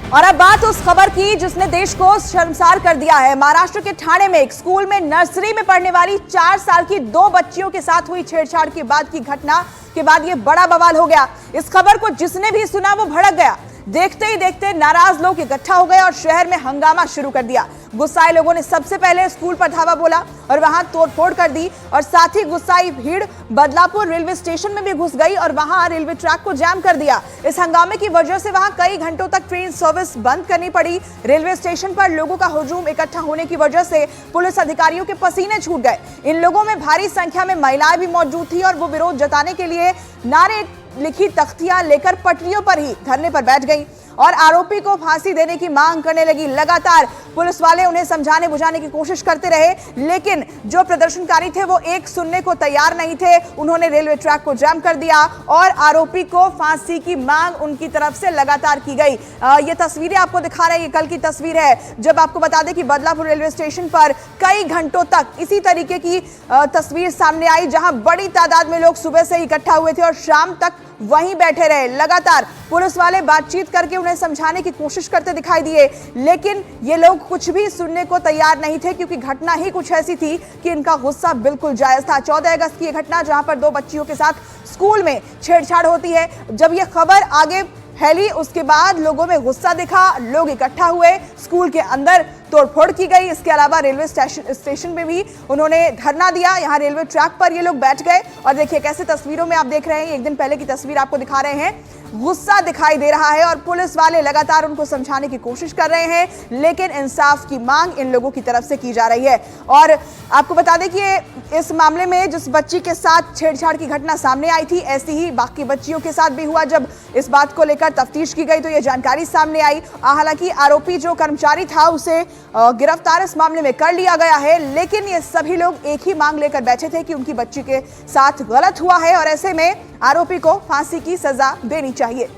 और अब बात उस खबर की जिसने देश को शर्मसार कर दिया है। महाराष्ट्र के ठाणे में एक स्कूल में नर्सरी में पढ़ने वाली 4 साल की 2 बच्चियों के साथ हुई छेड़छाड़ के बाद की घटना के बाद यह बड़ा बवाल हो गया। इस खबर को जिसने भी सुना वो भड़क गया। देखते ही देखते नाराज लोग इकट्ठा हो गए और शहर में हंगामा शुरू कर दिया। गुस्साए लोगों ने सबसे पहले स्कूल पर धावा बोला और वहां तोड़फोड़ कर दी और साथ ही गुस्साई भीड़ बदलापुर रेलवे स्टेशन में भी घुस गई और वहां रेलवे ट्रैक को जाम कर दिया। इस हंगामे की वजह से वहां कई घंटों तक ट्रेन सर्विस बंद करनी पड़ी। रेलवे स्टेशन पर लोगों का हुजूम इकट्ठा होने की वजह से पुलिस अधिकारियों के पसीने छूट गए। इन लोगों में भारी संख्या में महिलाएं भी मौजूद थी और वो विरोध जताने के लिए नारे लिखी तख्तियां लेकर पटरियों पर ही धरने पर बैठ गई और आरोपी को फांसी देने की मांग करने लगी। लगातार पुलिस वाले उन्हें समझाने बुझाने की कोशिश करते रहे, लेकिन जो प्रदर्शनकारी थे वो एक सुनने को तैयार नहीं थे। उन्होंने रेलवे ट्रैक को जाम कर दिया और आरोपी को फांसी की मांग उनकी तरफ से लगातार की गई। ये तस्वीरें आपको दिखा रहे हैं, ये कल की तस्वीर है जब आपको बता दें कि बदलापुर रेलवे स्टेशन पर कई घंटों तक इसी तरीके की तस्वीर सामने आई, जहां बड़ी तादाद में लोग सुबह से इकट्ठा हुए थे और शाम तक वहीं बैठे रहे। लगातार पुलिस वाले बातचीत करके उन्हें समझाने की कोशिश करते दिखाई दिए, लेकिन ये लोग कुछ भी सुनने को तैयार नहीं थे क्योंकि घटना ही कुछ ऐसी थी कि इनका गुस्सा बिल्कुल जायज था। 14 अगस्त की ये घटना जहां पर 2 बच्चियों के साथ स्कूल में छेड़छाड़ होती है। जब ये खबर आगे फैली उसके बाद लोगों में गुस्सा दिखा, लोग इकट्ठा हुए, स्कूल के अंदर तोड़फोड़ की गई। इसके अलावा रेलवे स्टेशन में भी उन्होंने धरना दिया। यहाँ रेलवे ट्रैक पर ये लोग बैठ गए और देखिए कैसे तस्वीरों में आप देख रहे हैं, एक दिन पहले की तस्वीर आपको दिखा रहे हैं। गुस्सा दिखाई दे रहा है और पुलिस वाले लगातार उनको समझाने की कोशिश कर रहे हैं, लेकिन इंसाफ की मांग इन लोगों की तरफ से की जा रही है। और आपको बता दें कि इस मामले में जिस बच्ची के साथ छेड़छाड़ की घटना सामने आई थी, ऐसी ही बाकी बच्चियों के साथ भी हुआ। जब इस बात को लेकर तफ्तीश की गई तो यह जानकारी सामने आई। हालांकि आरोपी जो कर्मचारी था उसे गिरफ्तार इस मामले में कर लिया गया है, लेकिन ये सभी लोग एक ही मांग लेकर बैठे थे कि उनकी बच्ची के साथ गलत हुआ है और ऐसे में आरोपी को फांसी की सजा देनी चाहिए।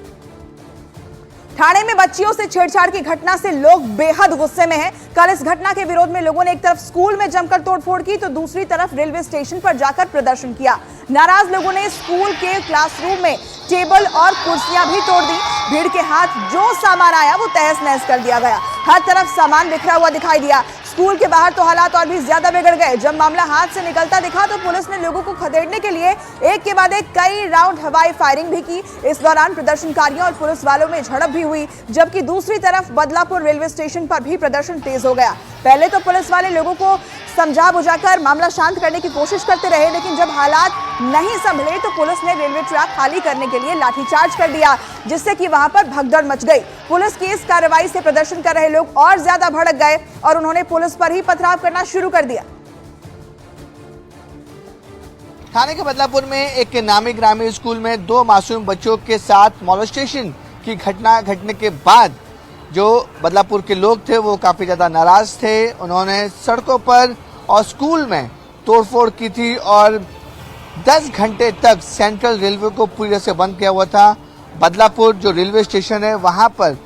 ठाणे में बच्चियों से छेड़छाड़ की घटना से लोग बेहद गुस्से में हैं। कल इस घटना के विरोध में लोगों ने एक तरफ स्कूल में जमकर तोड़फोड़ की तो दूसरी तरफ रेलवे स्टेशन पर जाकर प्रदर्शन किया। नाराज लोगों ने स्कूल के क्लासरूम में टेबल और कुर्सियां भी तोड़ दी। भीड़ के हाथ जो सामान आया वो तहस नहस कर दिया गया। हर तरफ सामान बिखरा हुआ दिखाई दिया। स्कूल के बाहर तो हालात और भी ज्यादा बिगड़ गए। जब मामला हाथ से निकलता दिखा तो पुलिस ने लोगों को खदेड़ने के लिए एक के बाद एक कई राउंड हवाई फायरिंग भी की। इस दौरान प्रदर्शनकारियों और पुलिस वालों में झड़प भी हुई, जबकि दूसरी तरफ बदलापुर रेलवे स्टेशन पर भी प्रदर्शन तेज हो गया। पहले तो पुलिस वाले लोगों को समझा बुझाकर मामला शांत करने की कोशिश करते रहे, लेकिन जब हालात नहीं संभले तो पुलिस ने रेलवे ट्रैक खाली करने के लिए लाठीचार्ज कर दिया, जिससे कि वहां पर भगदड़ मच गई। पुलिस की इस कार्रवाई से प्रदर्शन कर रहे लोग और ज्यादा भड़क गए और उन्होंने पुलिस पर ही पथराव करना शुरू कर दिया। ठाणे के बदलापुर में एक नामी ग्रामीण स्कूल में 2 मासूम बच्चों के साथ मॉलेस्टेशन की घटना घटने के बाद जो बदलापुर के लोग थे वो काफ़ी ज़्यादा नाराज थे। उन्होंने सड़कों पर और स्कूल में तोड़फोड़ की थी और 10 घंटे तक सेंट्रल रेलवे को पूरी तरह से बंद किया हुआ था। बदलापुर जो रेलवे स्टेशन है वहाँ पर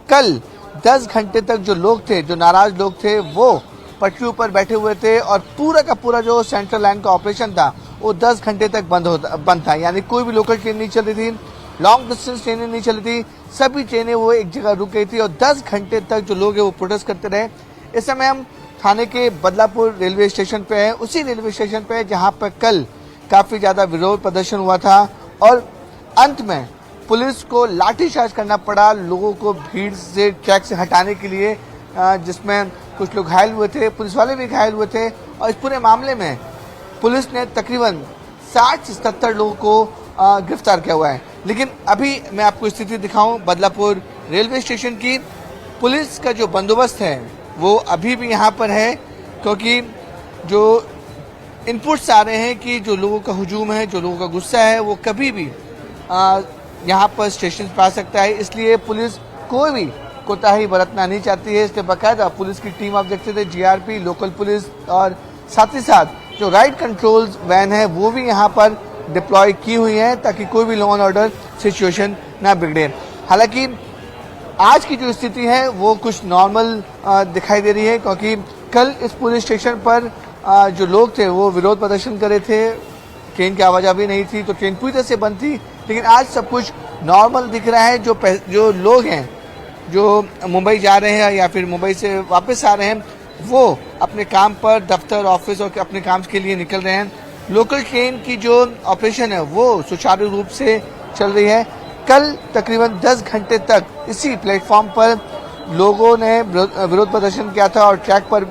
कल 10 घंटे तक जो लोग थे, जो नाराज लोग थे, वो पटरियों पर बैठे हुए थे और पूरा का पूरा जो सेंट्रल लाइन का ऑपरेशन था वो 10 घंटे तक बंद था। यानी कोई भी लोकल ट्रेन नहीं चल रही थी, लॉन्ग डिस्टेंस ट्रेनें नहीं चली थी, सभी ट्रेनें वो एक जगह रुक गई थी और 10 घंटे तक जो लोग हैं वो प्रोटेस्ट करते रहे। इस समय हम ठाणे के बदलापुर रेलवे स्टेशन पे हैं, उसी रेलवे स्टेशन पे जहां पर कल काफ़ी ज़्यादा विरोध प्रदर्शन हुआ था और अंत में पुलिस को लाठीचार्ज करना पड़ा लोगों को भीड़ से ट्रैक से हटाने के लिए, जिसमें कुछ लोग घायल हुए थे, पुलिस वाले भी घायल हुए थे। और इस पूरे मामले में पुलिस ने तकरीबन 60 से 70 लोगों को गिरफ्तार किया हुआ है। लेकिन अभी मैं आपको स्थिति दिखाऊं बदलापुर रेलवे स्टेशन की, पुलिस का जो बंदोबस्त है वो अभी भी यहाँ पर है, क्योंकि जो इनपुट्स आ रहे हैं कि जो लोगों का हुजूम है, जो लोगों का गुस्सा है, वो कभी भी यहाँ पर स्टेशन पर आ सकता है। इसलिए पुलिस कोई भी कोताही बरतना नहीं चाहती है। इसलिए बाकायदा पुलिस की टीम आप देखते थे, जीआरपी, लोकल पुलिस और साथ ही साथ जो राइट कंट्रोल वैन है वो भी यहाँ पर डिप्लॉय की हुई है ताकि कोई भी लॉ एंड ऑर्डर सिचुएशन ना बिगड़े। हालांकि आज की जो स्थिति है वो कुछ नॉर्मल दिखाई दे रही है, क्योंकि कल इस पूरे स्टेशन पर जो लोग थे वो विरोध प्रदर्शन कर रहे थे। ट्रेन की आवाजाही नहीं थी तो ट्रेन पूरी तरह से बंद थी, लेकिन आज सब कुछ नॉर्मल दिख रहा है। जो लोग हैं जो मुंबई जा रहे हैं या फिर मुंबई से वापस आ रहे हैं, वो अपने काम पर, दफ्तर, ऑफिस और अपने काम के लिए निकल रहे हैं। लोकल ट्रेन की जो ऑपरेशन है वो सुचारू रूप से चल रही है। कल तकरीबन 10 घंटे तक इसी प्लेटफॉर्म पर लोगों ने विरोध प्रदर्शन किया था और ट्रैक पर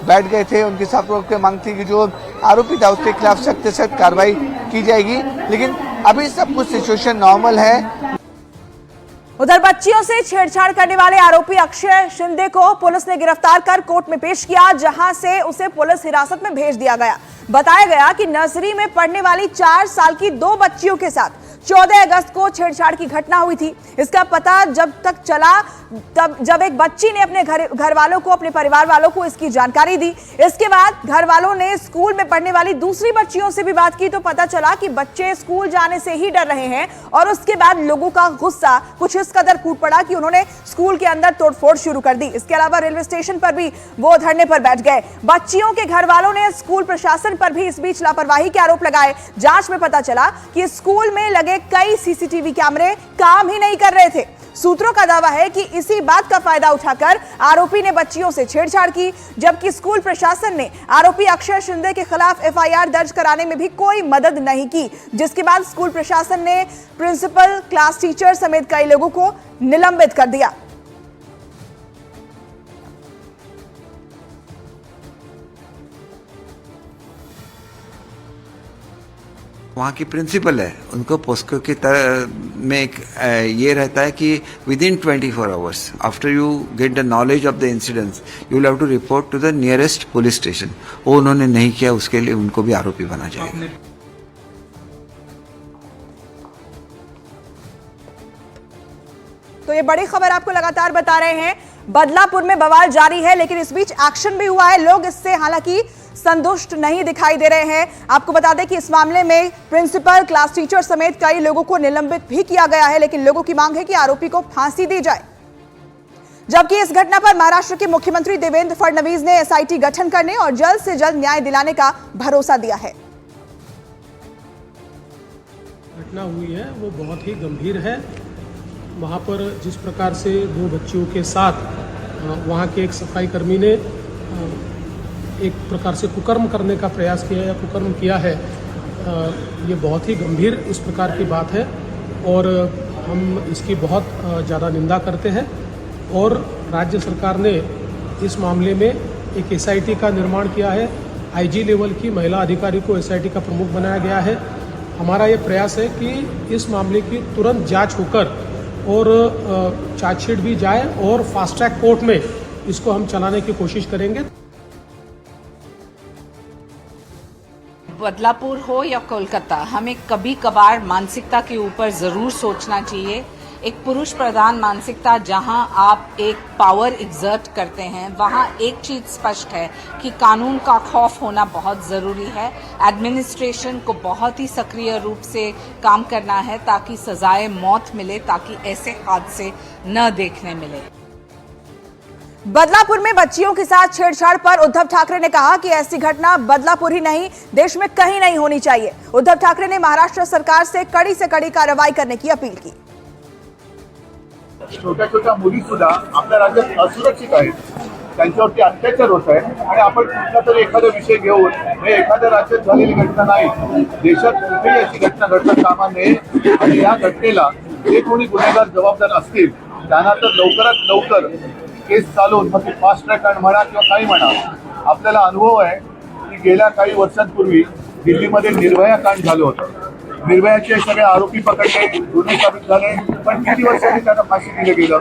बैठ गए थे। उनकी साफ तौर पर मांग थी कि जो आरोपी था उसके खिलाफ सख्त से सख्त कार्रवाई की जाएगी, लेकिन अभी सब कुछ सिचुएशन नॉर्मल है। उधर बच्चियों से छेड़छाड़ करने वाले आरोपी अक्षय शिंदे को पुलिस ने गिरफ्तार कर कोर्ट में पेश किया, जहां से उसे पुलिस हिरासत में भेज दिया गया। बताया गया कि नर्सरी में पढ़ने वाली 4 साल की 2 बच्चियों के साथ 14 अगस्त को छेड़छाड़ की घटना हुई थी। इसका पता जब तक चला तब जब एक बच्ची ने अपने घर वालों को, अपने परिवार वालों को इसकी जानकारी दी। इसके बाद घर वालों ने स्कूल में पढ़ने वाली दूसरी बच्चियों से भी बात की तो पता चला कि बच्चे स्कूल जाने से ही डर रहे हैं और उसके बाद लोगों का गुस्सा कुछ इस कदर फूट पड़ा कि उन्होंने स्कूल के अंदर तोड़फोड़ शुरू कर दी। इसके अलावा रेलवे स्टेशन पर भी वो धरने पर बैठ गए। बच्चियों के घर वालों ने स्कूल प्रशासन पर भी इस बीच लापरवाही के आरोप लगाए। जांच में पता चला कि स्कूल में लगे कई सीसीटीवी कैमरे काम ही नहीं कर रहे थे। सूत्रों का दावा है कि इसी बात का फायदा उठाकर आरोपी ने बच्चियों से छेड़छाड़ की, जबकि स्कूल प्रशासन ने आरोपी अक्षय शिंदे के खिलाफ एफआईआर दर्ज कराने में भी कोई मदद नहीं की, जिसके बाद स्कूल प्रशासन ने प्रिंसिपल, क्लास टीचर समेत कई लोगों को निलंबित कर दिया। वहाँ की प्रिंसिपल है, उनको पोस्को की तरह में एक ये रहता है कि within 24 hours after you get the knowledge of the incidents you will have to report to the nearest police station. वो उन्होंने नहीं किया, उसके लिए उनको भी आरोपी बना जाएगा। तो ये बड़ी खबर आपको लगातार बता रहे हैं। बदलापुर में बवाल जारी है, लेकिन इस बीच एक्शन भी हुआ है। लोग इससे हालांकि संतुष्ट नहीं दिखाई दे रहे हैं। आपको बता दें कि इस मामले में प्रिंसिपल, क्लास टीचर समेत कई लोगों को निलंबित भी किया गया है, लेकिन लोगों की मांग है कि आरोपी को फांसी दी जाए। जबकि इस घटना पर महाराष्ट्र के मुख्यमंत्री देवेंद्र फडणवीस ने एसआईटी गठन करने और जल्द से जल्द न्याय दिलाने का भरोसा दिया है। घटना हुई है वो बहुत ही गंभीर है। वहाँ पर जिस प्रकार से 2 बच्चियों के साथ वहाँ के एक सफाई कर्मी ने एक प्रकार से कुकर्म करने का प्रयास किया या कुकर्म किया है, ये बहुत ही गंभीर इस प्रकार की बात है और हम इसकी बहुत ज़्यादा निंदा करते हैं। और राज्य सरकार ने इस मामले में एक एसआईटी का निर्माण किया है। आईजी लेवल की महिला अधिकारी को एसआईटी का प्रमुख बनाया गया है। हमारा ये प्रयास है कि इस मामले की तुरंत जांच होकर और चार्जशीट भी जाए और फास्ट ट्रैक कोर्ट में इसको हम चलाने की कोशिश करेंगे। बदलापुर हो या कोलकाता, हमें कभी कभार मानसिकता के ऊपर जरूर सोचना चाहिए। एक पुरुष प्रधान मानसिकता जहां आप एक पावर एग्जर्ट करते हैं, वहां एक चीज स्पष्ट है कि कानून का खौफ होना बहुत जरूरी है। एडमिनिस्ट्रेशन को बहुत ही सक्रिय रूप से काम करना है ताकि सजाए मौत मिले, ताकि ऐसे हादसे न देखने मिले। बदलापुर में बच्चियों के साथ छेड़छाड़ पर उद्धव ठाकरे ने कहा कि ऐसी घटना बदलापुर ही नहीं, देश में कहीं नहीं होनी चाहिए। उद्धव ठाकरे ने महाराष्ट्र सरकार से कड़ी कार्रवाई करने की अपील की। छोट्या छोट्या मुली सुद्धा आपल्या राज्यात असुरक्षित आहेत, त्यांच्यावरती अत्याचार होत आहे आणि आपण कुठला तरी एखादा विषय घेऊन हे एखाद्या राज्यात झालेली घटना नाही, देशात कुठेही अशी घटना घडता कामा नये आणि या घटनेला जे कोणी गुन्हेगार जबाबदार असतील त्यांना तर लवकरात लवकर केस चालवून मग फास्ट ट्रॅक म्हणा किंवा काही म्हणा। आपल्याला अनुभव आहे की गेल्या काही वर्षांपूर्वी दिल्लीमध्ये निर्भया कांड झालं होतं। निर्भयाचे सगळे आरोपी पकडले, गुन्हे साबित झाले, पण किती वर्षांनी त्यांना फाशी दिलं गेलं।